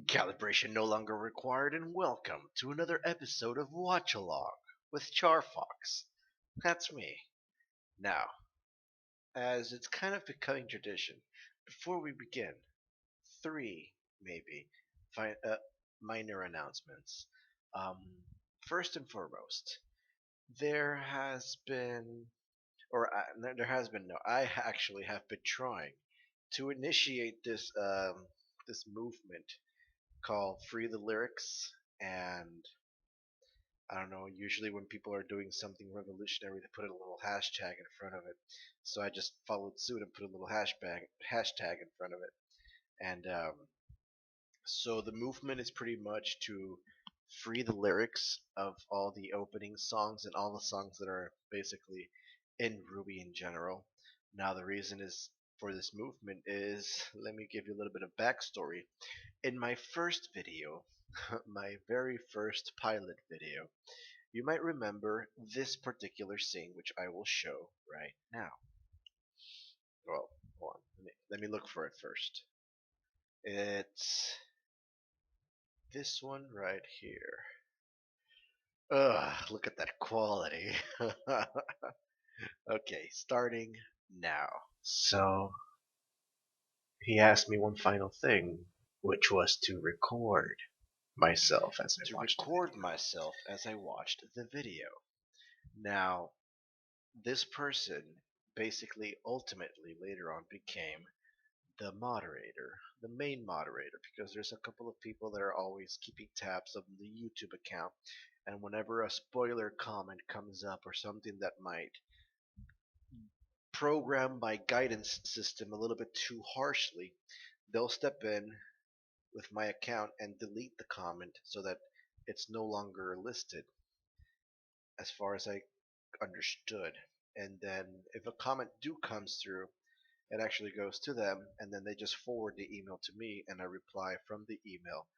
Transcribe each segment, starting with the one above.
Calibration no longer required, and welcome to another episode of Watch Along with Charfox. That's me. Now, as it's kind of becoming tradition, before we begin, three maybe fi- uh, minor announcements. Um, First and foremost, there has been, there has been no, I actually have been trying to initiate this movement called Free the Lyrics, and I don't know, usually when people are doing something revolutionary, they put a little hashtag in front of it. So I just followed suit and put a little hashtag in front of it. And so the movement is pretty much to free the lyrics of all the opening songs and all the songs that are basically in Ruby in general. Now the reason is for this movement is, let me give you a little bit of backstory. In my first video, my very first pilot video, you might remember this particular scene, which I will show right now. Well, hold on. Let me look for it first. It's this one right here. Ugh, look at that quality. Okay, starting now. So, he asked me one final thing, which was to record myself as I watched the video. Now, this person basically ultimately later on became the moderator, the main moderator, because there's a couple of people that are always keeping tabs of the YouTube account, and whenever a spoiler comment comes up or something that might program my guidance system a little bit too harshly, they'll step in with my account and delete the comment so that it's no longer listed as far as I understood. And then if a comment do comes through, it actually goes to them, and then they just forward the email to me, and I reply from the email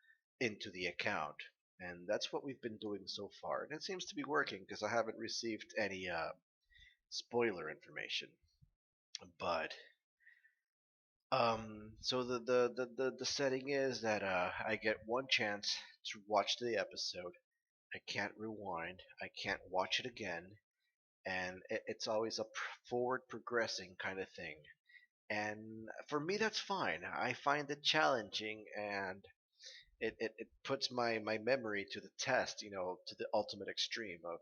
into the account. And that's what we've been doing so far, and it seems to be working because I haven't received any spoiler information. But so the setting is that I get one chance to watch the episode. I can't rewind. I can't watch it again, and it's always a forward progressing kind of thing. And for me, that's fine. I find it challenging, and it puts my memory to the test, to the ultimate extreme of,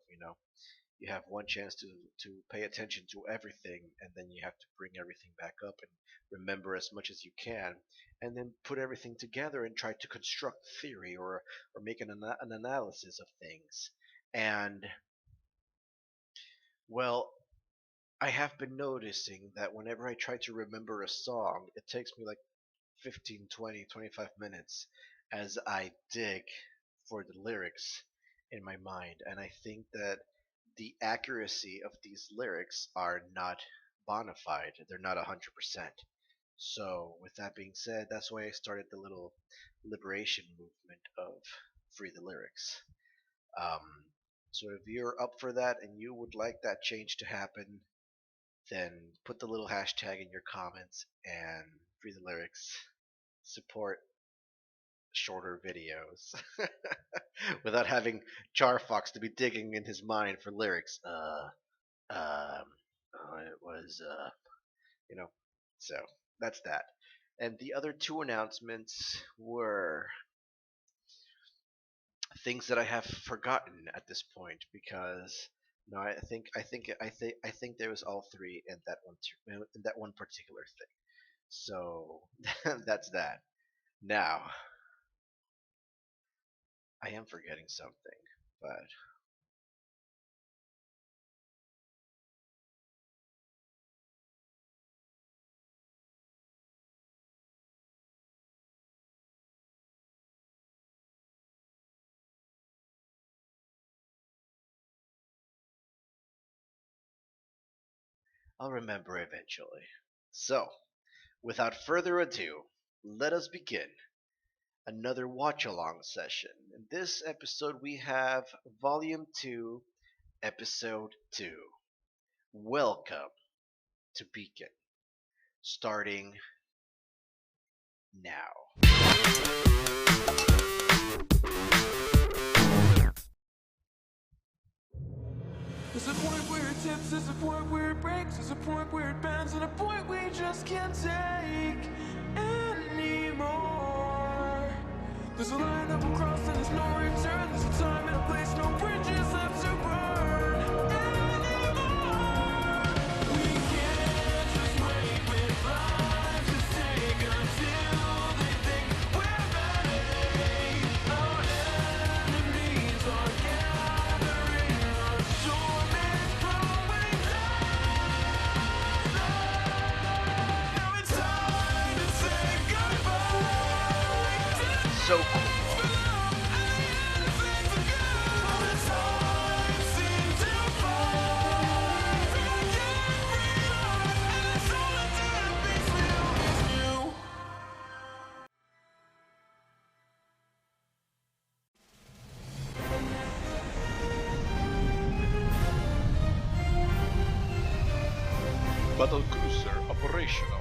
you have one chance to pay attention to everything, and then you have to bring everything back up and remember as much as you can, and then put everything together and try to construct theory or make an analysis of things. And well, I have been noticing that whenever I try to remember a song, it takes me like 15, 20, 25 minutes as I dig for the lyrics in my mind. And I think that the accuracy of these lyrics are not bona fide. They're not 100%. So, with that being said, that's why I started the little liberation movement of Free the Lyrics. Um, so, if you're up for that and you would like that change to happen, then put the little hashtag in your comments and Free the Lyrics. Support shorter videos without having Charfox to be digging in his mind for lyrics. It was, you know, so that's that. And the other two announcements were things that I have forgotten at this point because no, I think there was all three in that one particular thing. So that's that. Now I am forgetting something, but I'll remember eventually. So, without further ado, let us begin another watch along session. In this episode, we have Volume 2, Episode 2. Welcome to Beacon, starting now. There's a point where it breaks, there's a point where it bends, and a point we just can't take anymore. There's a line that we'll cross and there's no return. There's a time and a place, no bridges left to burn anymore. We can't just wait with lives to take until they think we're ready. Our enemies are gathering, our storm is growing loud. Now it's time to say goodbye. So cool. Battle cruiser operational.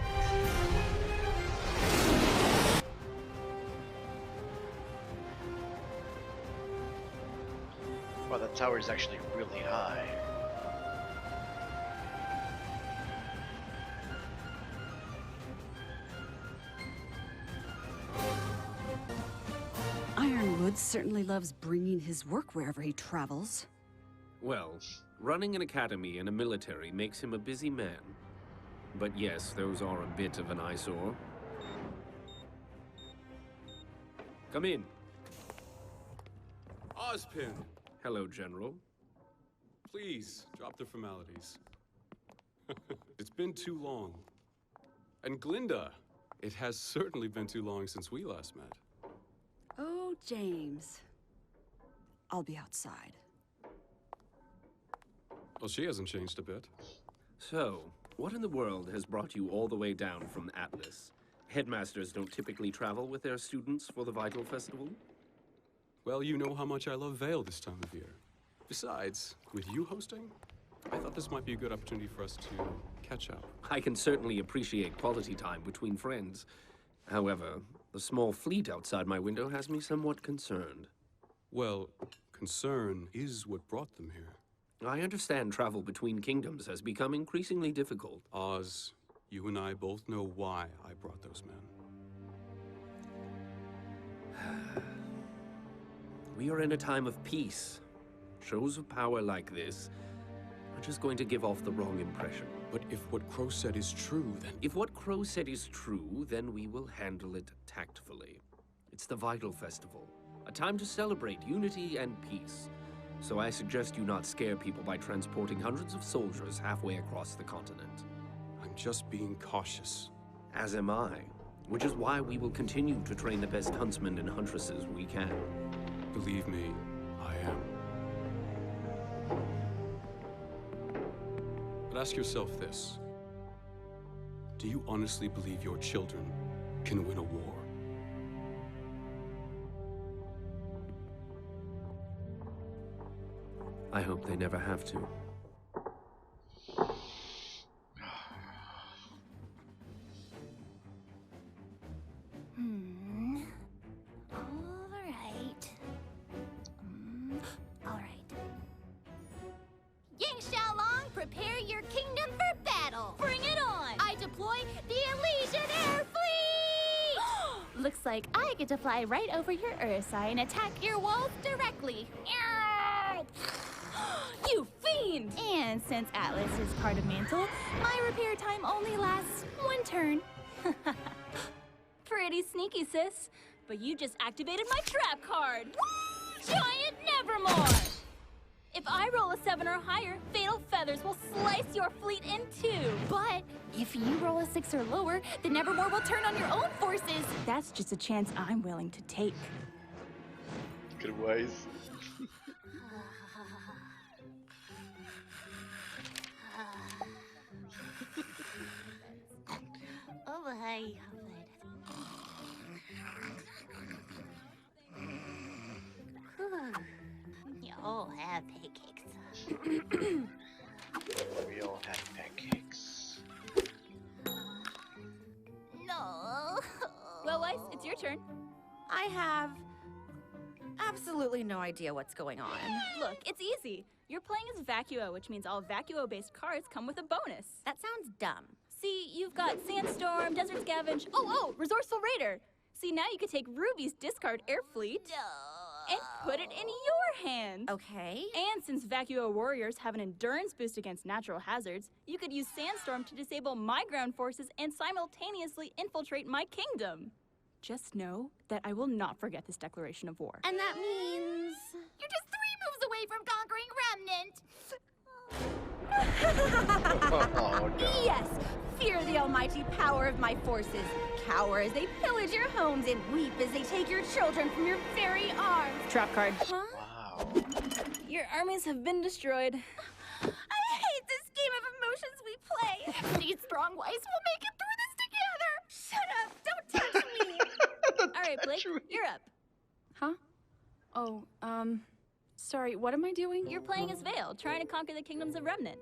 Wow, that tower is actually really high. Ironwood certainly loves bringing his work wherever he travels. Well, running an academy and a military makes him a busy man. But yes, those are a bit of an eyesore. Come in. Ozpin, Hello, General. please drop the formalities. It's been too long. And Glinda, it has certainly been too long since we last met. Oh, James. I'll be outside. Well, she hasn't changed a bit. So, what in the world has brought you all the way down from Atlas? Headmasters don't typically travel with their students for the Vital Festival? Well, you know how much I love Vale this time of year. Besides, with you hosting, I thought this might be a good opportunity for us to catch up. I can certainly appreciate quality time between friends. However, the small fleet outside my window has me somewhat concerned. Well, concern is what brought them here. I understand travel between kingdoms has become increasingly difficult. Oz, you and I both know why I brought those men. We are in a time of peace. Shows of power like this are just going to give off the wrong impression. But if what Crow said is true, then... If what Crow said is true, then we will handle it tactfully. It's the Vital Festival, a time to celebrate unity and peace. So I suggest you not scare people by transporting hundreds of soldiers halfway across the continent. I'm just being cautious. As am I, which is why we will continue to train the best huntsmen and huntresses we can. Believe me, I am. But ask yourself this. Do you honestly believe your children can win a war? I hope they never have to. All right. Ying Xiaolong, prepare your kingdom for battle. Bring it on. I deploy the Elysian Air Fleet. Looks like I get to fly right over your Ursa and attack your walls directly. You fiend! And since Atlas is part of Mantle, my repair time only lasts one turn. Pretty sneaky, sis. But you just activated my trap card. Giant Nevermore! If I roll a 7 or higher, Fatal Feathers will slice your fleet in two. But if you roll a 6 or lower, the Nevermore will turn on your own forces. That's just a chance I'm willing to take. Good ways. Oh, hey. You all have pancakes. We all have pancakes. No. Well, Weiss, it's your turn. I have absolutely no idea what's going on. Look, it's easy. You're playing as Vacuo, which means all Vacuo-based cards come with a bonus. That sounds dumb. See, you've got Sandstorm, Desert Scavenge, oh, Resourceful Raider. See, now you could take Ruby's discard air fleet and put it in your hand. Okay. And since Vacuo warriors have an endurance boost against natural hazards, you could use Sandstorm to disable my ground forces and simultaneously infiltrate my kingdom. Just know that I will not forget this declaration of war. And that means... You're just 3 moves away from conquering Remnant! Oh no. Yes! Fear the almighty power of my forces. Cower as they pillage your homes and weep as they take your children from your very arms. Trap card. Huh? Wow. Your armies have been destroyed. I hate this game of emotions we play. These strong wives will make it through this together! Shut up! Don't touch me! All right, Blake, you're up. Huh? Oh, sorry, what am I doing? You're playing as Vale, trying to conquer the kingdoms of Remnant.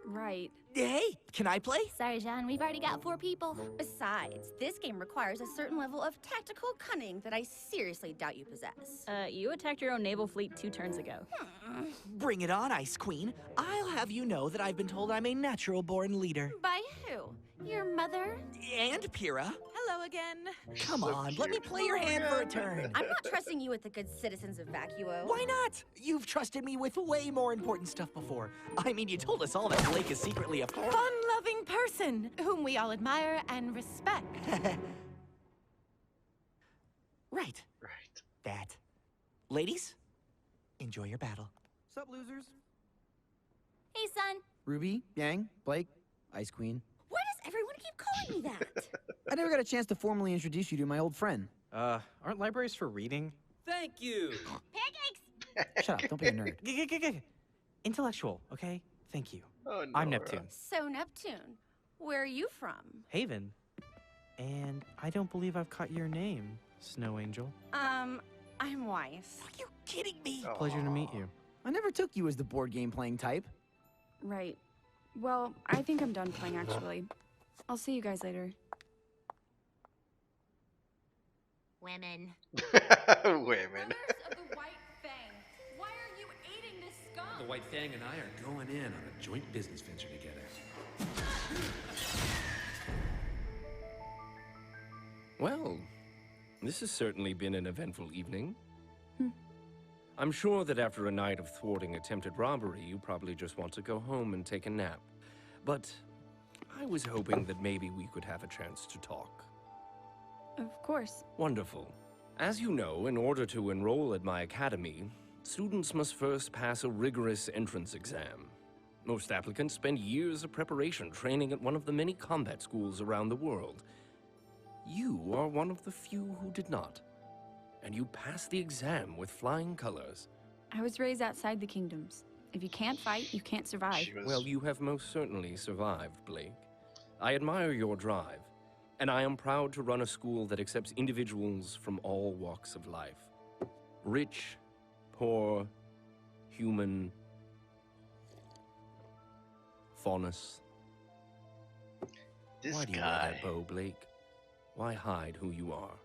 Right. Hey, can I play? Sorry, Jean, we've already got 4 people. Besides, this game requires a certain level of tactical cunning that I seriously doubt you possess. You attacked your own naval fleet 2 turns ago. Bring it on, Ice Queen. I'll have you know that I've been told I'm a natural-born leader. By who? Your mother? And Pyrrha. Hello again. Come on, let me play your hand for a turn. I'm not trusting you with the good citizens of Vacuo. Why not? You've trusted me with way more important stuff before. I mean, you told us all that Blake is secretly a fun-loving person whom we all admire and respect. Right. Right. That. Ladies, enjoy your battle. Sup, losers? Hey, son. Ruby, Yang, Blake, Ice Queen. Why does everyone keep calling me that? I never got a chance to formally introduce you to my old friend. Aren't libraries for reading? Thank you. Pancakes! Shut up, don't be a nerd. Intellectual, okay? Thank you. Oh, I'm Nora. Neptune. So, Neptune, where are you from? Haven. And I don't believe I've caught your name, Snow Angel. I'm Weiss. Are you kidding me? Pleasure to meet you. I never took you as the board game playing type. Right. Well, I think I'm done playing, actually. I'll see you guys later. Women. Women. of the White Fang, why are you eating this scum? The White Fang and I are going in on a joint business venture together. Well, this has certainly been an eventful evening. I'm sure that after a night of thwarting attempted robbery, you probably just want to go home and take a nap. But I was hoping that maybe we could have a chance to talk. Of course. Wonderful. As you know, in order to enroll at my academy, students must first pass a rigorous entrance exam. Most applicants spend years of preparation training at one of the many combat schools around the world. You are one of the few who did not. And you passed the exam with flying colors. I was raised outside the kingdoms. If you can't fight, you can't survive. Well, you have most certainly survived, Blake. I admire your drive, and I am proud to run a school that accepts individuals from all walks of life. Rich, poor, human, faunus. This Why do you wear guy. that bow, Blake? Why hide who you are?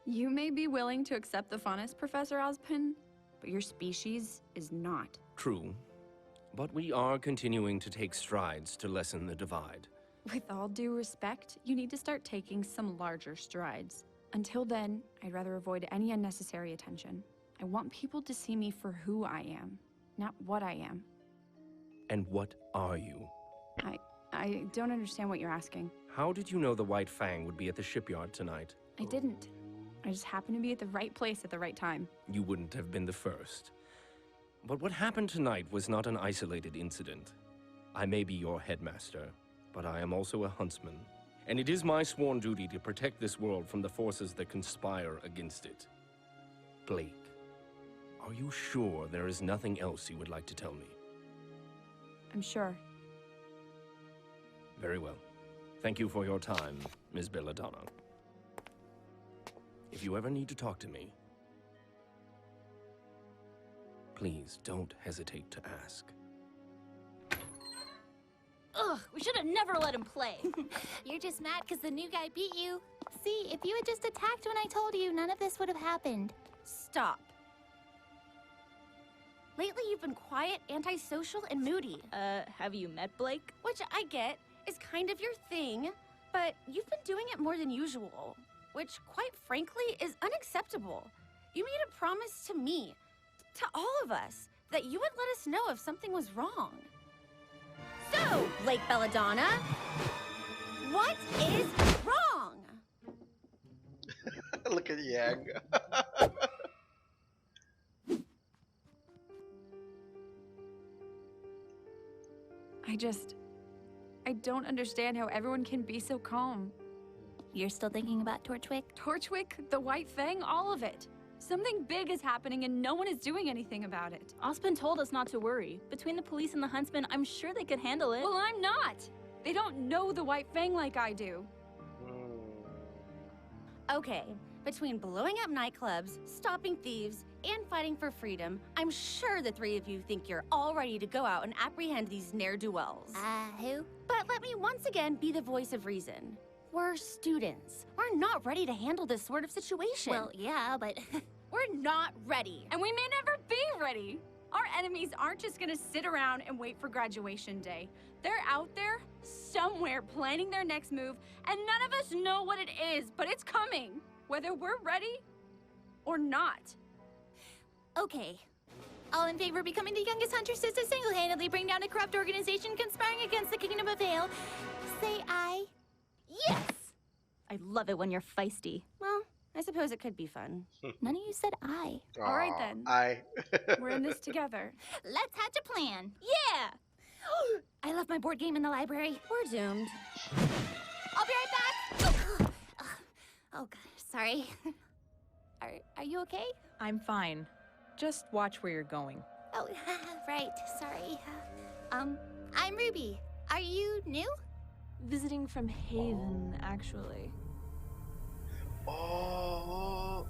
You may be willing to accept the faunus, Professor Ozpin, but your species is not. True, but we are continuing to take strides to lessen the divide. With all due respect, you need to start taking some larger strides. Until then, I'd rather avoid any unnecessary attention. I want people to see me for who I am, not what I am. And what are you? I don't understand what you're asking. How did you know the White Fang would be at the shipyard tonight? I didn't. I just happened to be at the right place at the right time. You wouldn't have been the first. But what happened tonight was not an isolated incident. I may be your headmaster, but I am also a huntsman. And it is my sworn duty to protect this world from the forces that conspire against it. Blake, are you sure there is nothing else you would like to tell me? I'm sure. Very well. Thank you for your time, Ms. Belladonna. If you ever need to talk to me, please don't hesitate to ask. Ugh, we should have never let him play. You're just mad because the new guy beat you. See, if you had just attacked when I told you, none of this would have happened. Stop. Lately, you've been quiet, antisocial, and moody. Have you met Blake? Which I get is kind of your thing, but you've been doing it more than usual, which, quite frankly, is unacceptable. You made a promise to me, to all of us, that you would let us know if something was wrong. So, Blake Belladonna, what is wrong? Look at Yang. I don't understand how everyone can be so calm. You're still thinking about Torchwick? Torchwick, the White Fang, all of it. Something big is happening and no one is doing anything about it. Osmond told us not to worry. Between the police and the Huntsman, I'm sure they could handle it. Well, I'm not. They don't know the White Fang like I do. Okay, between blowing up nightclubs, stopping thieves, and fighting for freedom, I'm sure the three of you think you're all ready to go out and apprehend these ne'er-do-wells. Who? But let me once again be the voice of reason. We're students. We're not ready to handle this sort of situation. Well, yeah, but we're not ready. And we may never be ready. Our enemies aren't just gonna sit around and wait for graduation day. They're out there, somewhere, planning their next move, and none of us know what it is, but it's coming, whether we're ready or not. Okay. All in favor of becoming the youngest hunter sis to single-handedly bring down a corrupt organization conspiring against the Kingdom of Vale, say aye. Yes! I love it when you're feisty. Well, I suppose it could be fun. None of you said aye. All right then. We're in this together. Let's hatch a plan. Yeah! I left my board game in the library. We're doomed. I'll be right back. Oh, God, sorry. Are you okay? I'm fine. Just watch where you're going. Oh, right, sorry. I'm Ruby. Are you new? Visiting from Haven, actually. Oh.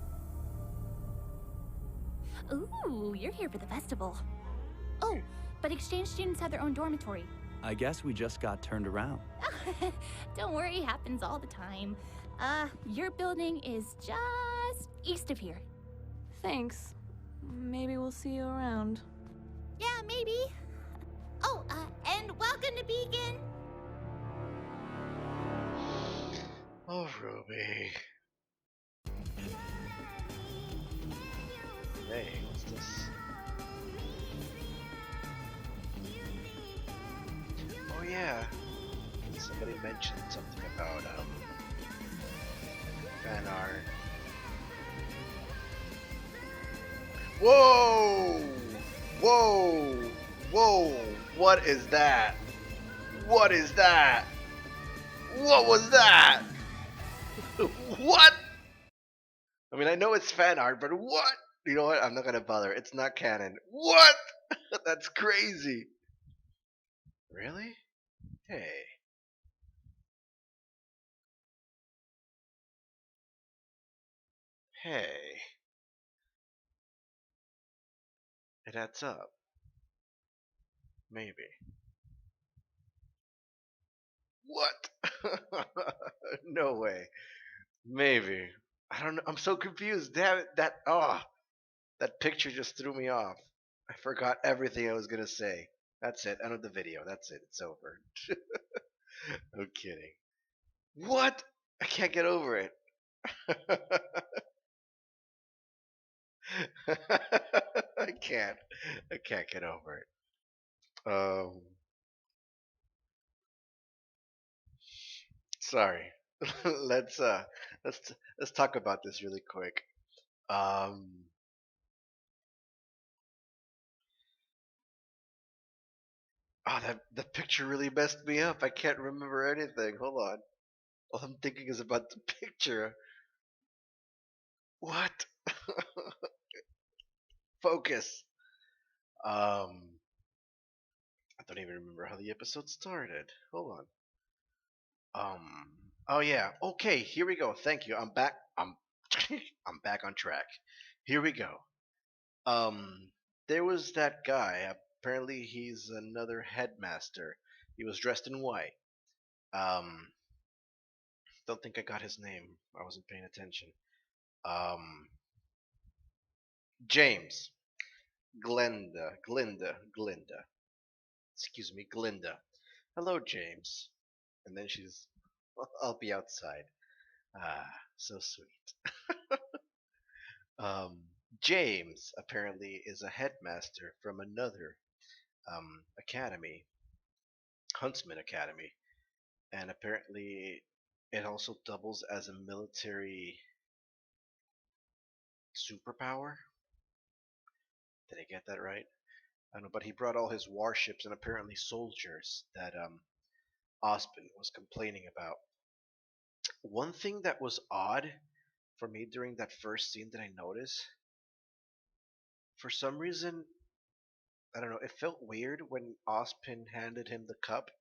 Ooh, you're here for the festival. Oh, but exchange students have their own dormitory. I guess we just got turned around. Don't worry, happens all the time. Your building is just east of here. Thanks. Maybe we'll see you around. Yeah, maybe. Oh, and welcome to Beacon. Oh, Ruby. Hey, what's this? Oh yeah. Somebody mentioned something about fan art. Whoa! Whoa! Whoa! What is that? What is that? What was that? What? I mean, I know it's fan art, but what? You know what? I'm not gonna bother. It's not canon. What? That's crazy. Really? Hey. Hey. It adds up. Maybe. What? No way. Maybe. I don't know. I'm so confused. Damn it. That picture just threw me off. I forgot everything I was gonna say. That's it. End of the video. That's it. It's over. I'm kidding. What? I can't get over it. I can't. I can't get over it. Sorry. let's let's talk about this really quick. Oh, that picture really messed me up. I can't remember anything. Hold on. All I'm thinking is about the picture. What? Focus. I don't even remember how the episode started. Hold on. Oh yeah. Okay, here we go. Thank you. I'm back. I'm back on track. Here we go. There was that guy. Apparently, he's another headmaster. He was dressed in white. Don't think I got his name. I wasn't paying attention. James. Glinda. Excuse me, Glinda. Hello, James. And then she's, I'll be outside. Ah, so sweet. Um, James apparently is a headmaster from another academy, Huntsman Academy, and apparently it also doubles as a military superpower. Did I get that right? I don't know, but he brought all his warships and apparently soldiers that Ospen was complaining about. One thing that was odd for me during that first scene that I noticed, for some reason, I don't know, it felt weird when Ozpin handed him the cup.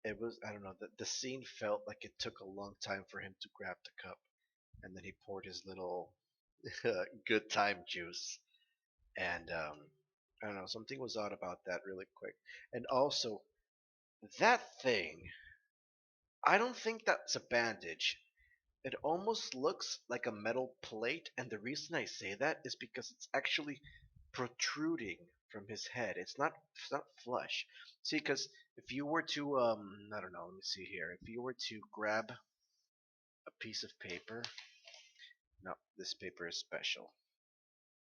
It was, I don't know, the scene felt like it took a long time for him to grab the cup. And then he poured his little good time juice. And I don't know, something was odd about that really quick. And also, that thing, I don't think that's a bandage. It almost looks like a metal plate, and the reason I say that is because it's actually protruding from his head. It's not flush. See, because if you were to I don't know, let me see here. If you were to grab a piece of paper, no, this paper is special.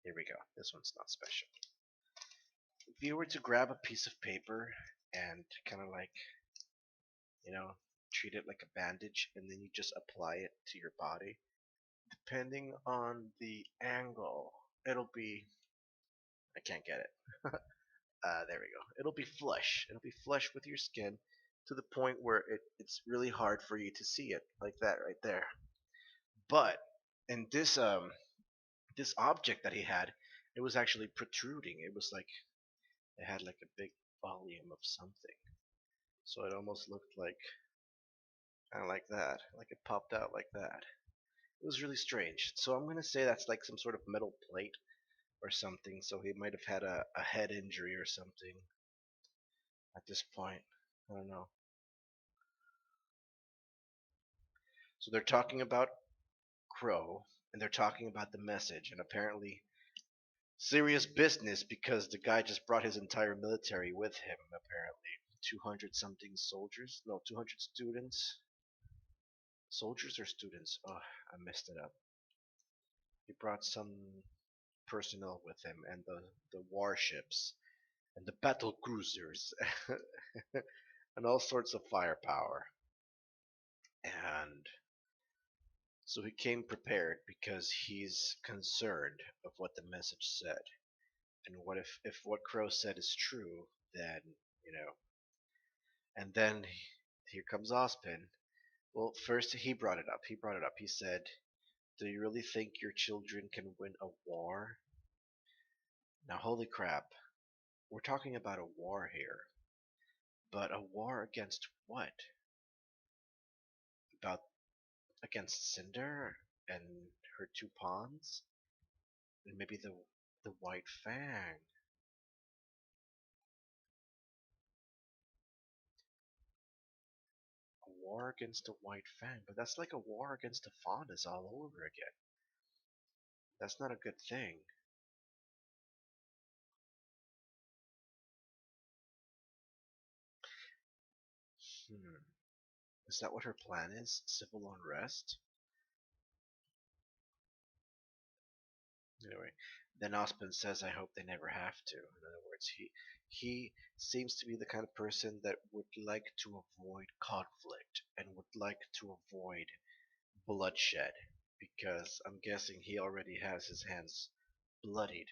Here we go. This one's not special. If you were to grab a piece of paper and kind of like, you know, treat it like a bandage, and then you just apply it to your body, depending on the angle, it'll be, I can't get it. There we go. It'll be flush. It'll be flush with your skin to the point where it's really hard for you to see it, like that right there. But in this object that he had, it was actually protruding. It was like it had like a big volume of something. So it almost looked like kind of like that, like it popped out like that. It was really strange. So I'm gonna say that's like some sort of metal plate or something. So he might have had a head injury or something at this point. I don't know. So they're talking about Crow, and they're talking about the message, and apparently serious business because the guy just brought his entire military with him. Apparently, 200 something soldiers, no, 200 students, soldiers or students. Oh, I messed it up. He brought some personnel with him, and the warships, and the battle cruisers, and all sorts of firepower. And so he came prepared because he's concerned of what the message said. And what if what Crow said is true, then, you know. And then here comes Ozpin. Well, first he brought it up. He brought it up. He said, "Do you really think your children can win a war?" Now, holy crap. We're talking about a war here. But a war against what? About against Cinder and her two pawns? And maybe the White Fang. A war against the White Fang, but that's like a war against the Faunus all over again. That's not a good thing. Is that what her plan is? Civil unrest? Anyway, then Osmond says, "I hope they never have to." In other words, he seems to be the kind of person that would like to avoid conflict and would like to avoid bloodshed, because I'm guessing he already has his hands bloodied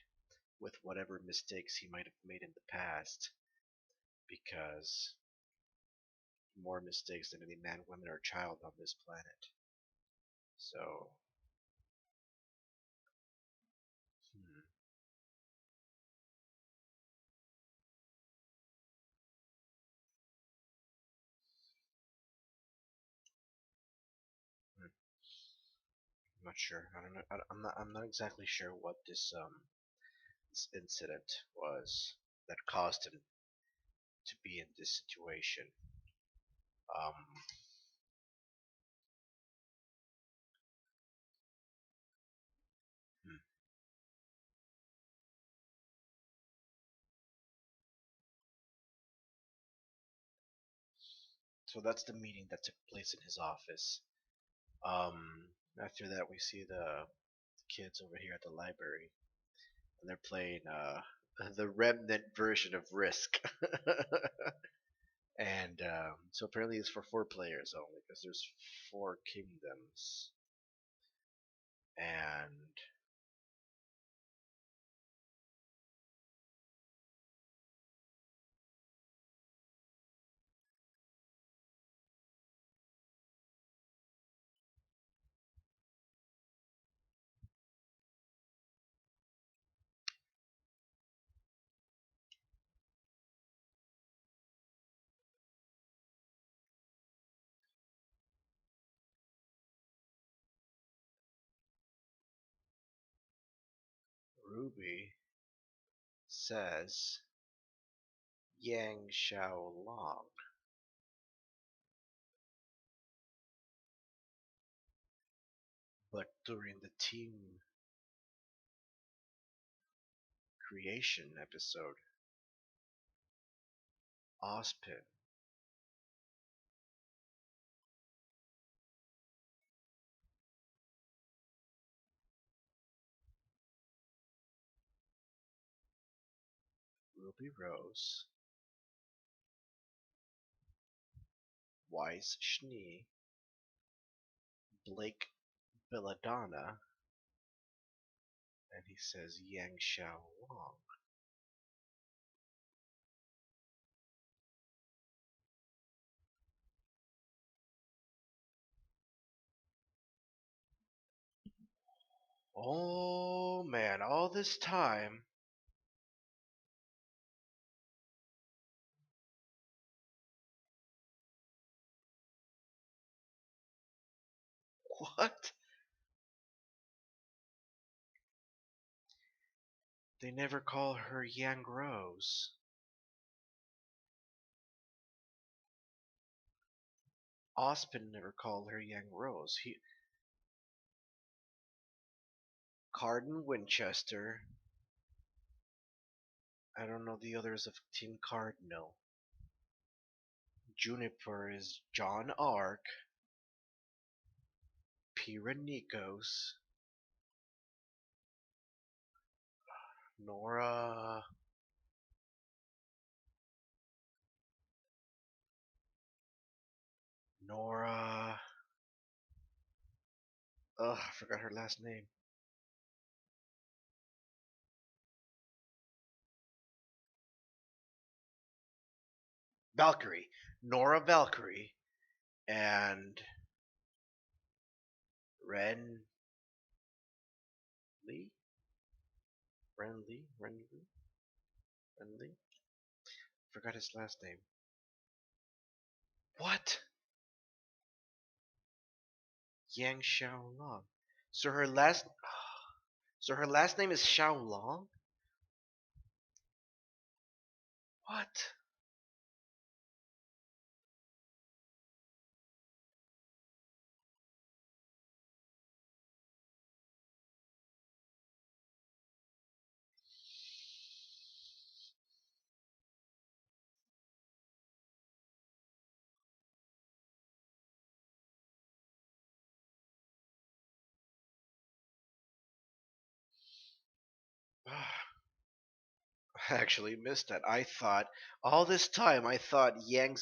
with whatever mistakes he might have made in the past, because more mistakes than any man, woman, or child on this planet. So, hmm. I'm not sure. I don't know. I'm not exactly sure what this incident was that caused him to be in this situation. Um, hmm. So that's the meeting that took place in his office. After that, we see the kids over here at the library, and they're playing the remnant version of Risk. And so apparently it's for 4 players only because there's 4 kingdoms. And Ruby says Yang Xiao Long. But during the team creation episode, Ospin Ruby Rose, Wise Schnee, Blake Belladonna, and he says Yang Xiao Long. Oh man, all this time. What? They never call her Yang Rose. Ospin never called her Yang Rose. Cardin Winchester. I don't know the others of Team Cardinal. Juniper is John Ark. Pira Nikos. Nora. Ugh, I forgot her last name. Valkyrie. Nora Valkyrie. And Ren Lee? Ren Lee? Ren Lee? Ren Lee? Forgot his last name. What? Yang Xiaolong. So her last name is Xiaolong? What? I actually missed that. I thought all this time Yang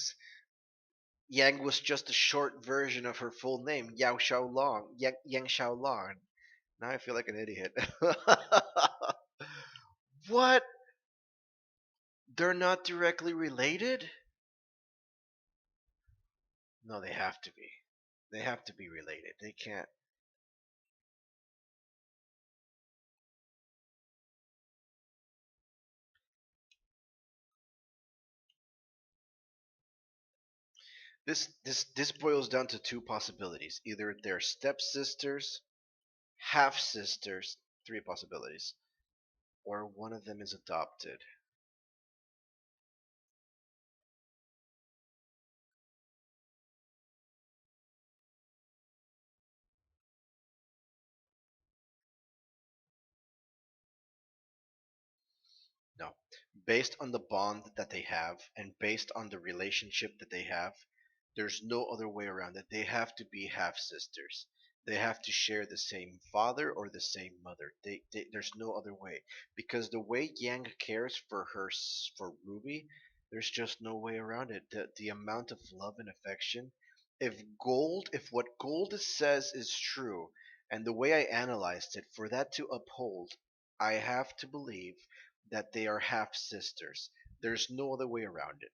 was just a short version of her full name, Yao Xiaolong, Yang Xiaolong. Now I feel like an idiot. What? They're not directly related? No, they have to be. They have to be related. They can't. This boils down to 2 possibilities. Either they're stepsisters, half sisters, 3 possibilities, or one of them is adopted. No. Based on the bond that they have and based on the relationship that they have, There's no other way around it. They have to be half sisters. They have to share the same father or the same mother. There's no other way because the way Yang cares for for Ruby, there's just no way around it. The amount of love and affection. If what Gold says is true, and the way I analyzed it, for that to uphold, I have to believe that they are half sisters. There's no other way around it.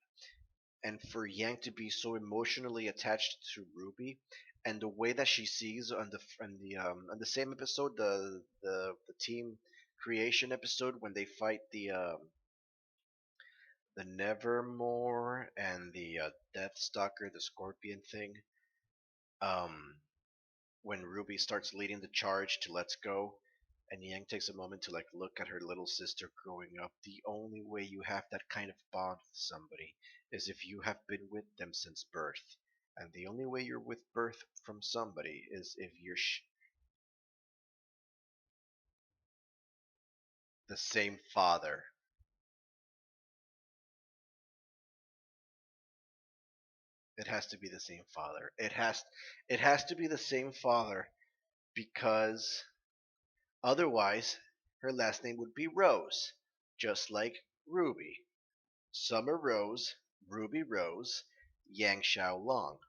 And for Yang to be so emotionally attached to Ruby, and the way that she sees on the same episode, the team creation episode when they fight the Nevermore and the Death Stalker, the Scorpion thing, um, when Ruby starts leading the charge to Let's Go, and Yang takes a moment to like look at her little sister growing up. The only way you have that kind of bond with somebody is if you have been with them since birth. And the only way you're with birth from somebody is if you're the same father. It has to be the same father. It has to be the same father because otherwise her last name would be Rose, just like Ruby. Summer Rose, Ruby Rose, Yang Xiao Long.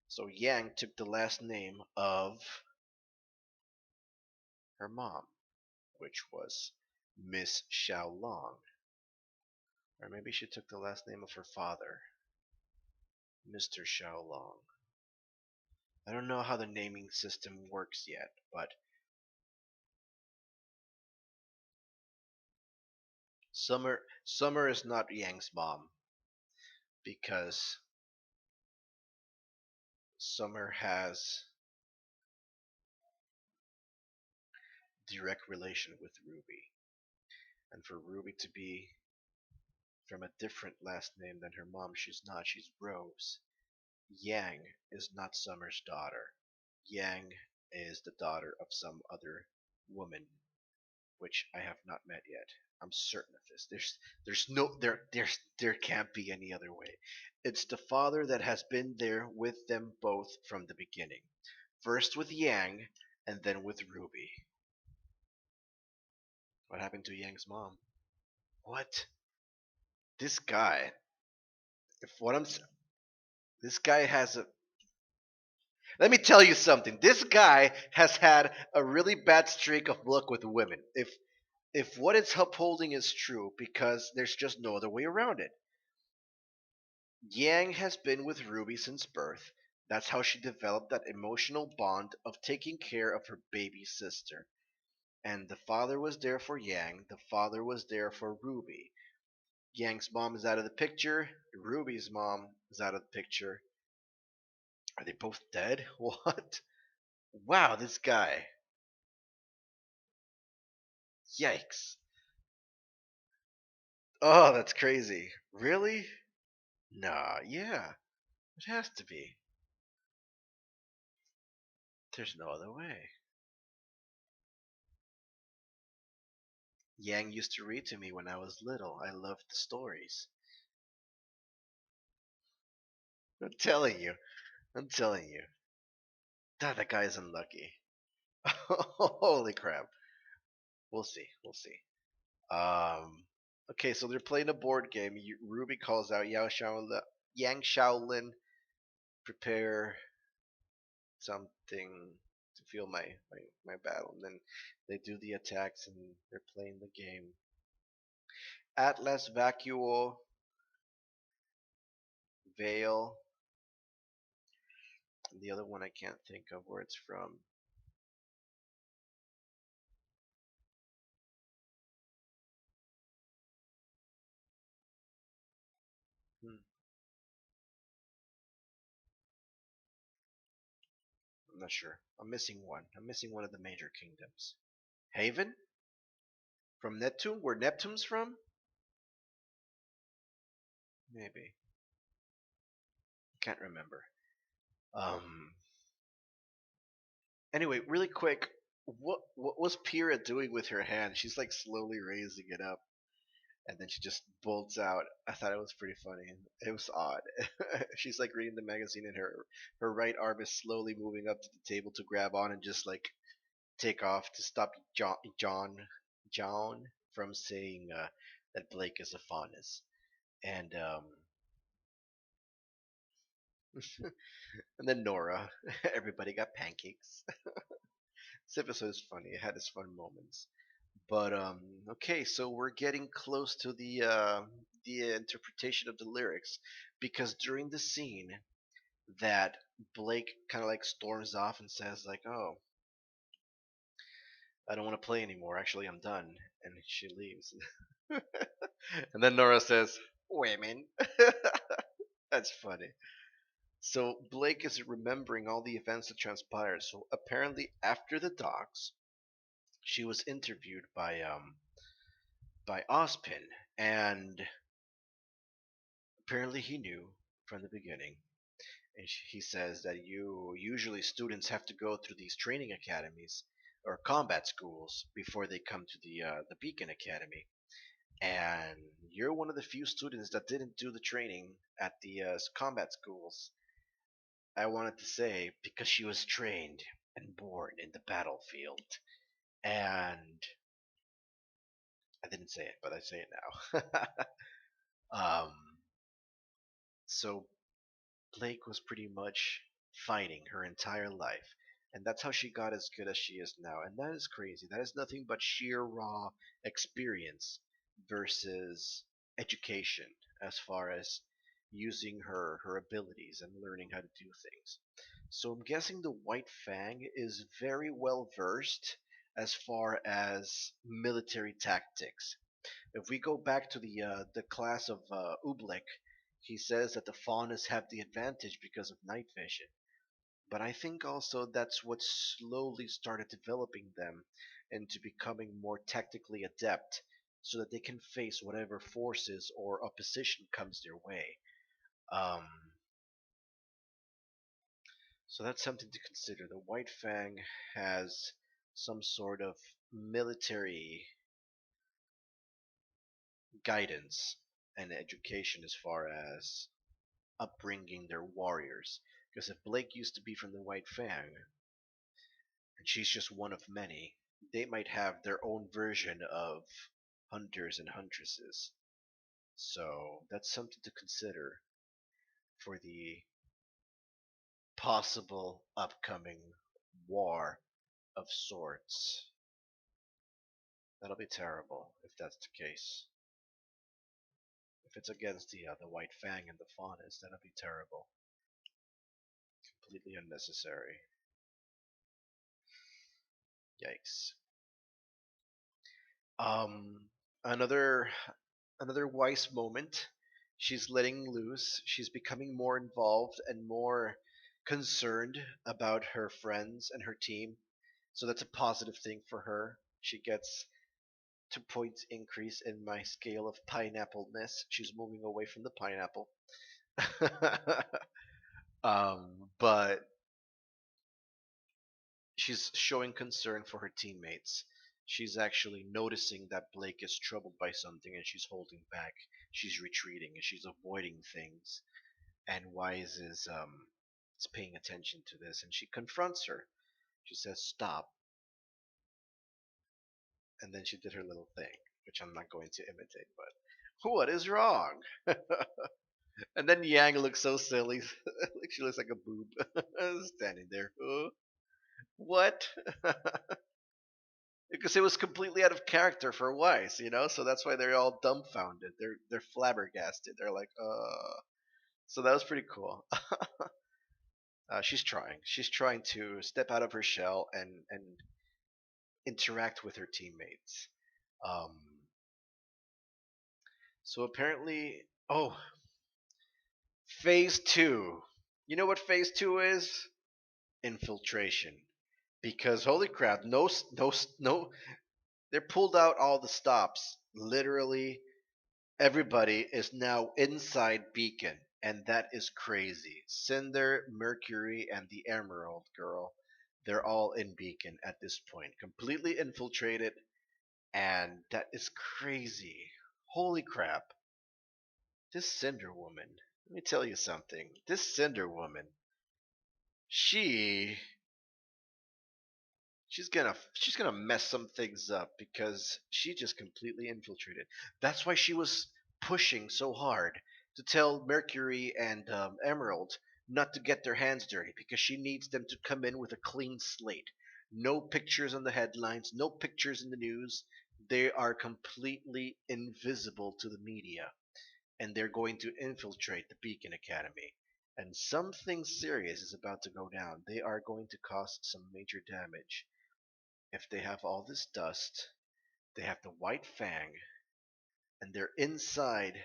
So Yang took the last name of her mom, which was Miss Xiao Long. Or maybe she took the last name of her father, Mr. Xiao Long. I don't know how the naming system works yet, but Summer is not Yang's mom because Summer has direct relation with Ruby. And for Ruby to be from a different last name than her mom, she's not. She's Rose. Yang is not Summer's daughter. Yang is the daughter of some other woman, which I have not met yet. I'm certain of this. There can't be any other way. It's the father that has been there with them both from the beginning. First with Yang, and then with Ruby. What happened to Yang's mom? What? This guy. If what I'm this guy has a Let me tell you something. This guy has had a really bad streak of luck with women. If what it's upholding is true, because there's just no other way around it. Yang has been with Ruby since birth. That's how she developed that emotional bond of taking care of her baby sister. And the father was there for Yang, the father was there for Ruby. Yang's mom is out of the picture, Ruby's mom is out of the picture. Are they both dead? What? Wow, this guy. Yikes. Oh, that's crazy. Really? Nah, yeah. It has to be. There's no other way. Yang used to read to me when I was little. I loved the stories. I'm telling you. I'm telling you. That guy is unlucky. Holy crap. We'll see. We'll see. Okay, so they're playing a board game. Ruby calls out Yang Shaolin, prepare something to feel my battle. And then they do the attacks and they're playing the game. Atlas Vacuo Veil. The other one I can't think of where it's from. Hmm. I'm not sure. I'm missing one. I'm missing one of the major kingdoms. Haven? From Neptune? Where Neptune's from? Maybe. Can't remember. Um. Anyway, really quick, what was Pyrrha doing with her hand? She's like slowly raising it up. and then she just bolts out. I thought it was pretty funny. It was odd. She's like reading the magazine, and her right arm is slowly moving up to the table to grab on and just like take off to stop John from saying that Blake is a faunus. And and then Nora, everybody got pancakes. This episode is funny. It had its fun moments. But okay, so we're getting close to the interpretation of the lyrics because during the scene that Blake kind of like storms off and says like, "Oh, I don't want to play anymore. Actually, I'm done," and she leaves. And then Nora says, "Women." That's funny. So Blake is remembering all the events that transpired. So apparently, after the docs, she was interviewed by Ozpin, and apparently he knew from the beginning. And he says that usually students have to go through these training academies or combat schools before they come to the Beacon Academy. And you're one of the few students that didn't do the training at the combat schools. I wanted to say because she was trained and born in the battlefield. And I didn't say it, but I say it now. um, so Blake was pretty much fighting her entire life. And that's how she got as good as she is now. And that is crazy. That is nothing but sheer raw experience versus education as far as using her abilities and learning how to do things. So I'm guessing the White Fang is very well versed as far as military tactics. If we go back to the class of Ublik, he says that the Faunus have the advantage because of night vision. But I think also that's what slowly started developing them into becoming more tactically adept so that they can face whatever forces or opposition comes their way. Um, so that's something to consider. The White Fang has some sort of military guidance and education as far as upbringing their warriors. Because if Blake used to be from the White Fang, and she's just one of many, they might have their own version of hunters and huntresses. So that's something to consider for the possible upcoming war of sorts. That'll be terrible if that's the case. If it's against the White Fang and the Faunus, that'll be terrible. Completely unnecessary. Yikes. Um, another another wise moment. She's letting loose. She's becoming more involved and more concerned about her friends and her team. So that's a positive thing for her. She gets 2 points increase in my scale of pineapple-ness. She's moving away from the pineapple. But she's showing concern for her teammates. She's actually noticing that Blake is troubled by something and she's holding back. She's retreating and she's avoiding things. And Wise is paying attention to this and she confronts her. She says, "Stop." And then she did her little thing, which I'm not going to imitate, but what is wrong? And then Yang looks so silly. Like she looks like a boob standing there. What? Because it was completely out of character for Weiss, you know. So that's why they're all dumbfounded. They're flabbergasted. They're like, uh. So that was pretty cool. She's trying. She's trying to step out of her shell and interact with her teammates. Um. So apparently, oh, phase two. You know what phase two is? Infiltration. Because holy crap, no, they pulled out all the stops. Literally, everybody is now inside Beacon, and that is crazy. Cinder, Mercury, and the Emerald Girl, they're all in Beacon at this point, completely infiltrated, and that is crazy. Holy crap. This Cinder Woman. Let me tell you something. This Cinder Woman, she she's gonna mess some things up because she just completely infiltrated. That's why she was pushing so hard to tell Mercury and Emerald not to get their hands dirty because she needs them to come in with a clean slate. No pictures on the headlines, no pictures in the news. They are completely invisible to the media, and they're going to infiltrate the Beacon Academy. And something serious is about to go down. They are going to cause some major damage. If they have all this dust, they have the White Fang, and they're inside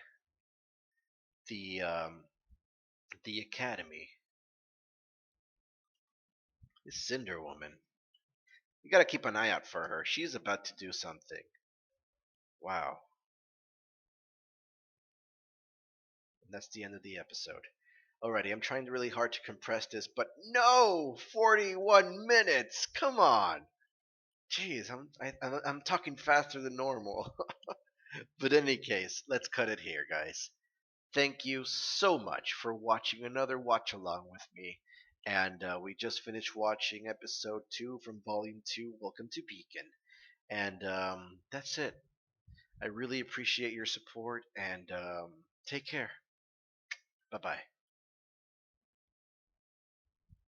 the um, the academy. This Cinder Woman, you gotta keep an eye out for her. She's about to do something. Wow. And that's the end of the episode. Alrighty, I'm trying really hard to compress this, but no! 41 minutes! Come on! Jeez, I'm talking faster than normal. But in any case, let's cut it here, guys. Thank you so much for watching another watch along with me. And we just finished watching episode 2 from volume 2, Welcome to Beacon. And that's it. I really appreciate your support, and take care. Bye bye.